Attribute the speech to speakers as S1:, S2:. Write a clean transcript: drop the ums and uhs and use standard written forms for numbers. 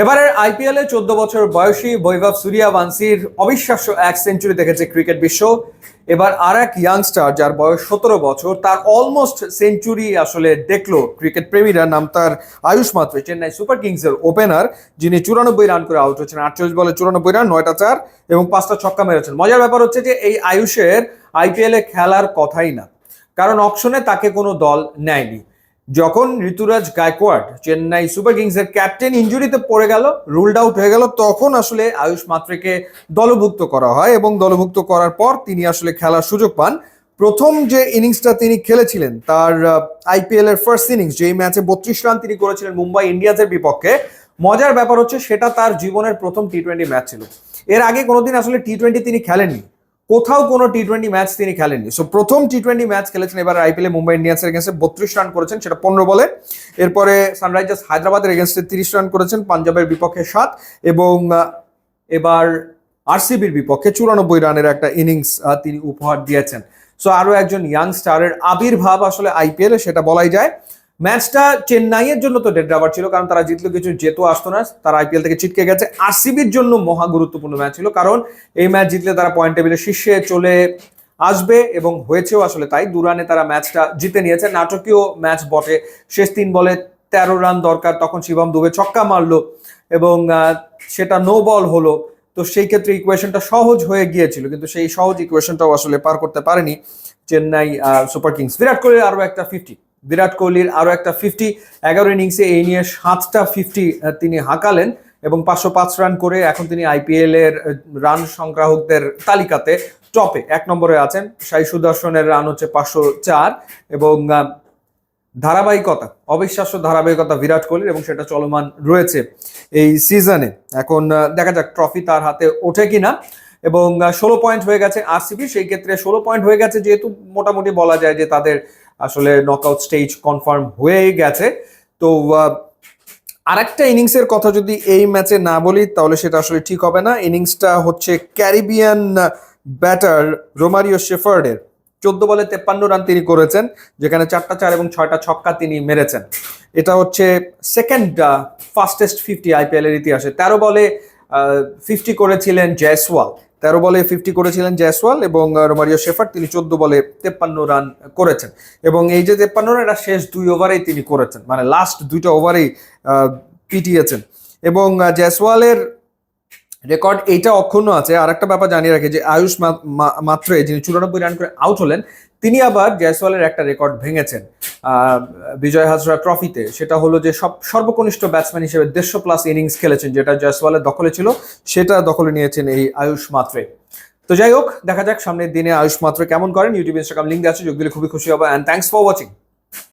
S1: এবারের আইপিএলে 14 বছর বয়সী বৈভব সূর্যবংশীর অবিশ্বাস্য এক সেঞ্চুরি দেখেছে ক্রিকেট বিশ্ব। এবার আর এক ইয়াংস্টার যার বয়স 17 বছর, তার অলমোস্ট সেঞ্চুরি আসলে দেখলো ক্রিকেট প্রেমীরা। নাম তার আয়ুষ মাত্রে, চেন্নাই সুপার কিংসের ওপেনার, যিনি 94 রান করে আউট হচ্ছেন। 48 বলে 94 রান, 9টা চার এবং 5টা ছক্কা মেরেছেন। মজার ব্যাপার হচ্ছে যে এই আয়ুষের আইপিএলে খেলার কথাই না, কারণ অকশনে তাকে কোনো দল নেয়নি। যখন ঋতুরাজ গায়কোয়াড়, চেন্নাই সুপার কিংসের ক্যাপ্টেন, ইনজুরিতে পড়ে গেল, রুলড আউট হয়ে গেল, তখন আসলে আয়ুষ মাত্রেকে দলভুক্ত করা হয় এবং দলভুক্ত করার পর তিনি আসলে খেলার সুযোগ পান। প্রথম যে ইনিংসটা তিনি খেলেছিলেন তার আইপিএল এর ফার্স্ট ইনিংস, যেই ম্যাচে 32 রান তিনি করেছিলেন মুম্বাই ইন্ডিয়ান্সের বিপক্ষে। মজার ব্যাপার হচ্ছে সেটা তার জীবনের প্রথম টি-20 ম্যাচ ছিল। এর আগে কোনোদিন আসলে টি-20 তিনি খেলেননি, কোথাও কোনো টি-20 ম্যাচ তিনি খেলেননি। সো প্রথম টি-20 ম্যাচ খেলেছেন এবার আইপিএলে মুম্বাই ইন্ডিয়ান্সের এগেন্স্টে। 32 রান করেছেন, সেটা 15 বলে। এরপরে সানরাইজার্স হায়দ্রাবাদের এগেন্স্টে 30 রান করেছেন, পাঞ্জাবের বিপক্ষে 7, এবং এবার আরসিবির বিপক্ষে 94 রানের একটা ইনিংস তিনি উপহার দিয়েছেন। সো আরো একজন ইয়াং স্টারের আবির্ভাব আসলে আইপিএলে, সেটা বলাই যায়। ম্যাচটা চেন্নাইয়ের জন্য তো ডেড রাবার ছিল, কারণ তারা জিতলো কিছু, যেত আসতো না, তারা আইপিএল থেকে ছিটকে গেছে। আরসিবির জন্য মহা গুরুত্বপূর্ণ ম্যাচ ছিল, কারণ এই ম্যাচ জিতলে তারা পয়েন্ট টেবিলের শীর্ষে চলে আসবে, এবং হয়েছেও আসলে তাই। 2 রানে তারা ম্যাচটা জিতে নিয়েছে। নাটকীয় ম্যাচ বটে। শেষ 3 বলে 13 রান দরকার, তখন শিবম দুবে ছক্কা মারলো এবং সেটা নো বল হলো। তো সেই ক্ষেত্রে ইকুয়েশনটা সহজ হয়ে গিয়েছিল, কিন্তু সেই সহজ ইকুয়েশনটাও আসলে পার করতে পারেনি চেন্নাই সুপার কিংস। বিরাট কোহলির আরো একটা 50 11 ইনিংসে, এই নিয়ে 7টা 50 তিনি হাঁকালেন এবং 505 রান করে এখন তিনি আইপিএল এর রান সংগ্রাহকদের তালিকাতে টপে 1 নম্বরে আছেন। সাই সুদর্শনের রান হচ্ছে 504, এবং ধারাবাহিকতা, অবিশ্বাস্য ধারাবাহিকতা বিরাট কোহলির, এবং সেটা চলমান রয়েছে এই সিজনে। এখন দেখা যাক ট্রফি তার হাতে ওঠে কিনা। এবং 16 পয়েন্ট হয়ে গেছে আরসিবি। সেই ক্ষেত্রে 16 পয়েন্ট হয়ে গেছে যেহেতু, মোটামুটি বলা যায় যে তাদের আসলে নকআউট স্টেজ কনফার্ম হয়ে গেছে। তো আরেকটা ইনিংসের কথা যদি এই ম্যাচে না বলি তাহলে সেটা আসলে ঠিক হবে না। ইনিংসটা হচ্ছে ক্যারিবিয়ান ব্যাটার রোমারিও শেফার্ডের। 14 বলে 53 রান তিনি করেছেন, যেখানে 4টা চার এবং 6টা ছক্কা তিনি মেরেছেন। এটা হচ্ছে সেকেন্ড ফাস্টেস্ট 50 আইপিএল এর ইতিহাসে। 13 বলে 50 করেছিলেন জয়সওয়াল, 13 বলে 50 করেছিলেন জয়সওয়াল, এবং রোমারিও শেফার্ড তিনি 14 বলে 53 রান করেছেন। এবং এই যে 53 রান, এটা শেষ 2 ওভারেই তিনি করেছেন, মানে লাস্ট 2টা ওভারেই পিটিয়েছেন। এবং জয়সওয়ালের রেকর্ড এইটা অক্ষুণ্ণ আছে। আর একটা ব্যাপার জানিয়ে রাখি যে আয়ুষ মাত্রে, যিনি 94 রান করে আউট হলেন, তিনি আবার জয়সওয়ালের একটা রেকর্ড ভেঙেছেন বিজয় হাজরা ট্রফিতে। সেটা হলো যে সর্বকনিষ্ঠ ব্যাটসম্যান হিসেবে 150+ ইনিংস খেলেছেন, যেটা জয়সওয়ালের দখলে ছিল, সেটা দখলে নিয়েছেন এই আয়ুষ মাত্রে। তো যাই হোক, দেখা যাক সামনের দিনে আয়ুষ মাত্রে কেমন করেন। ইউটিউব, ইনস্টাগ্রাম লিঙ্ক আছে, যোগ দিলে খুবই খুশি হবে। And thanks for watching.